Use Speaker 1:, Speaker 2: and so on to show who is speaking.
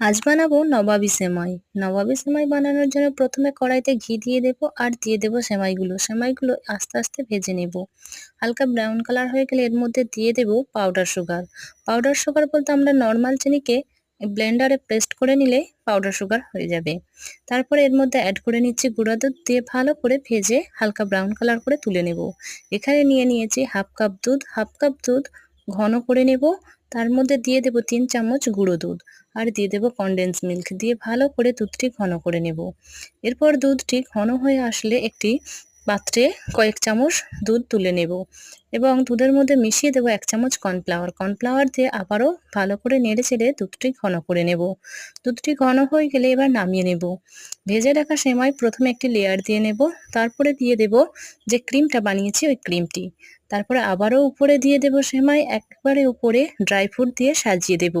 Speaker 1: আজ বানাবো নবাবী সেমাই। নবাবী সেমাই বানানোর জন্য প্রথমে কড়াইতে ঘি দিয়ে দেবো আর দিয়ে দেবো সেমাইগুলো। সেমাইগুলো আস্তে আস্তে ভেজে নেব। হালকা ব্রাউন কালার হয়ে গেলে এর মধ্যে দিয়ে দেবো পাউডার সুগার। পাউডার সুগার বলতে আমরা নর্মাল চিনিকে ব্লেন্ডারে পেস্ট করে নিলে পাউডার সুগার হয়ে যাবে। তারপরে এর মধ্যে অ্যাড করে নিচ্ছি গুঁড়া দুধ, দিয়ে ভালো করে ভেজে হালকা ব্রাউন কালার করে তুলে নেব। এখানে নিয়ে নিয়েছি হাফ কাপ দুধ। হাফ কাপ দুধ ঘন করে নেব। তার মধ্যে দিয়ে দেবো 3 চামচ গুঁড়ো দুধ আর দিয়ে দেবো কনডেন্স মিল্ক, দিয়ে ভালো করে দুধটি ঘন করে নেব। এরপর দুধটি ঘন হয়ে আসলে একটি পাত্রে কয়েক চামচ দুধ তুলে নেব এবং দুধের মধ্যে মিশিয়ে দেবো 1 চামচ কর্নফ্লাওয়ার। কর্নফ্লাওয়ার দিয়ে আবারও ভালো করে নেড়ে চেড়ে দুধটি ঘন করে নেব। দুধটি ঘন হয়ে গেলে এবার নামিয়ে নেব। ভেজে রাখা সেমাই প্রথমে একটি লেয়ার দিয়ে নেব, তারপরে দিয়ে দেব যে ক্রিমটা বানিয়েছি ওই ক্রিমটি। তারপরে আবারও উপরে দিয়ে দেব সেমাই, একবারে উপরে ড্রাই ফ্রুট দিয়ে সাজিয়ে দেব।